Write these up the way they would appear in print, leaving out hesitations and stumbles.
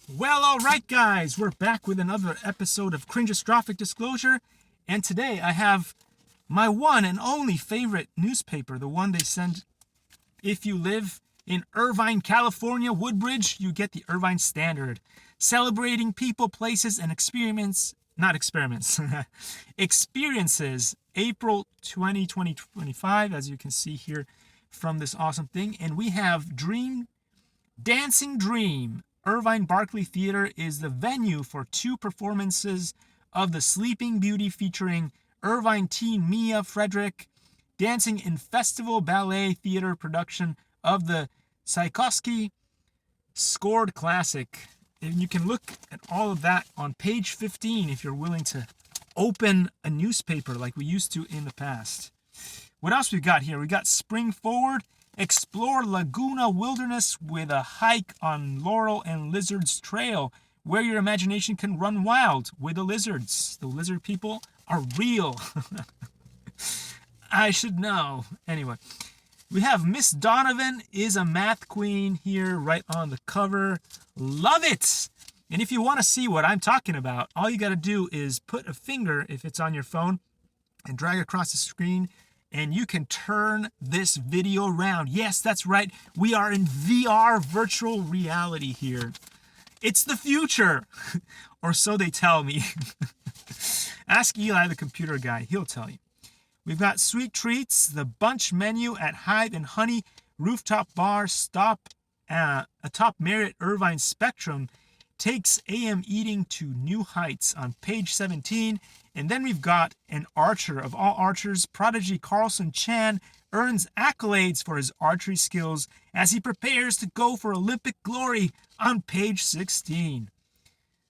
Well, all right, guys, we're back with another episode of Cringeostrophic Disclosure, and today I have my one and only favorite newspaper, the one they send if you live in Irvine, California, Woodbridge. You get the Irvine Standard, celebrating people, places, and experiences, April 2025, as you can see here from this awesome thing. And we have Dancing Dream. Irvine Barclay Theater is the venue for two performances of The Sleeping Beauty featuring Irvine teen Mia Frederick, dancing in Festival Ballet Theater production of the Tchaikovsky scored classic. And you can look at all of that on page 15 if you're willing to open a newspaper like we used to in the past. What else we got here? We got Spring Forward. Explore Laguna Wilderness with a hike on Laurel and Lizard's Trail, where your imagination can run wild with the lizards. The lizard people are real. I should know. Anyway, we have Miss Donovan is a math queen here right on the cover. Love it! And if you want to see what I'm talking about, all you got to do is put a finger, if it's on your phone, and drag across the screen, and you can turn this video around. Yes, that's right. We are in VR virtual reality here. It's the future, or so they tell me. Ask Eli, the computer guy. He'll tell you. We've got sweet treats, the bunch menu at Hive and Honey Rooftop Bar. Stop atop Marriott Irvine Spectrum takes AM eating to new heights on page 17. And then we've got an archer of all archers. Prodigy Carlson Chan earns accolades for his archery skills as he prepares to go for Olympic glory on page 16.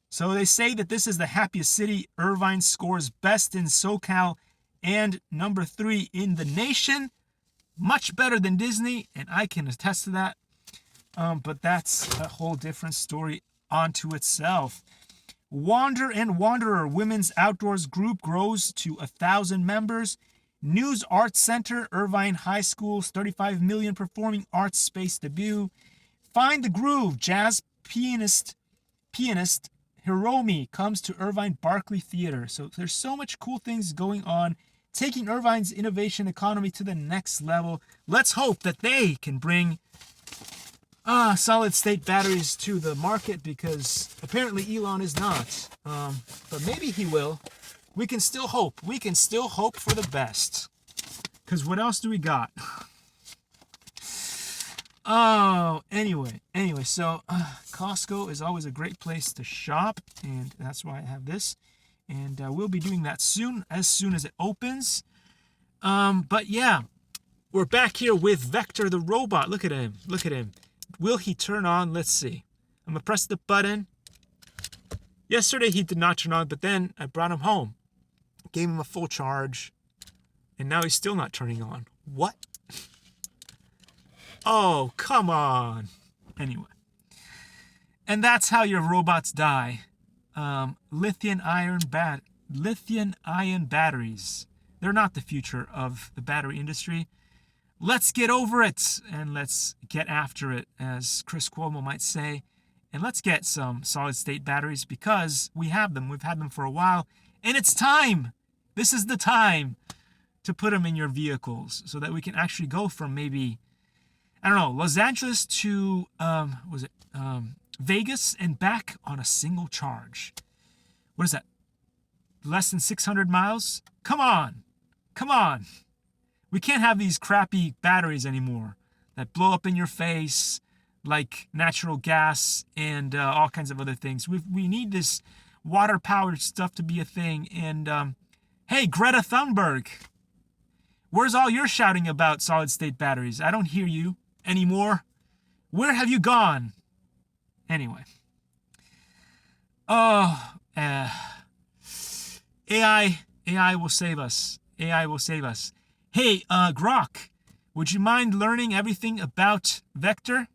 So they say that this is the happiest city. Irvine scores best in SoCal and number 3 in the nation. Much better than Disney, and I can attest to that. But that's a whole different story onto itself. Wander and Wanderer Women's Outdoors Group grows to 1,000 members. News Arts Center, Irvine High School's 35 million performing arts space debut. Find the Groove, jazz pianist Hiromi comes to Irvine Barclay Theater. So there's so much cool things going on, taking Irvine's innovation economy to the next level. Let's hope that they can bring solid state batteries to the market, because apparently Elon is not. But maybe he will. We can still hope. We can still hope for the best. Because what else do we got? Anyway, so Costco is always a great place to shop, and that's why I have this. And we'll be doing that as soon as it opens. But yeah, we're back here with Vector the robot. Look at him. Will he turn on? Let's see. I'm going to press the button. Yesterday he did not turn on, but then I brought him home. Gave him a full charge. And now he's still not turning on. What? Oh, come on. Anyway. And that's how your robots die. Lithium-ion batteries. They're not the future of the battery industry. Let's get over it, and let's get after it, as Chris Cuomo might say. And let's get some solid-state batteries, because we have them. We've had them for a while, and it's time. This is the time to put them in your vehicles so that we can actually go from maybe, I don't know, Los Angeles to, Vegas and back on a single charge. What is that? Less than 600 miles? Come on. We can't have these crappy batteries anymore that blow up in your face like natural gas and all kinds of other things. We need this water-powered stuff to be a thing. And, hey, Greta Thunberg, where's all your shouting about solid-state batteries? I don't hear you anymore. Where have you gone? Anyway. AI will save us. AI will save us. Hey, Grok, would you mind learning everything about Vector?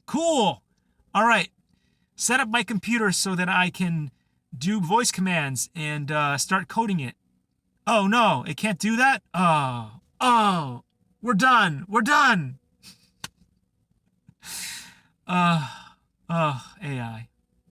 Cool. All right. Set up my computer so that I can do voice commands and start coding it. Oh, no, it can't do that? Oh, we're done. AI.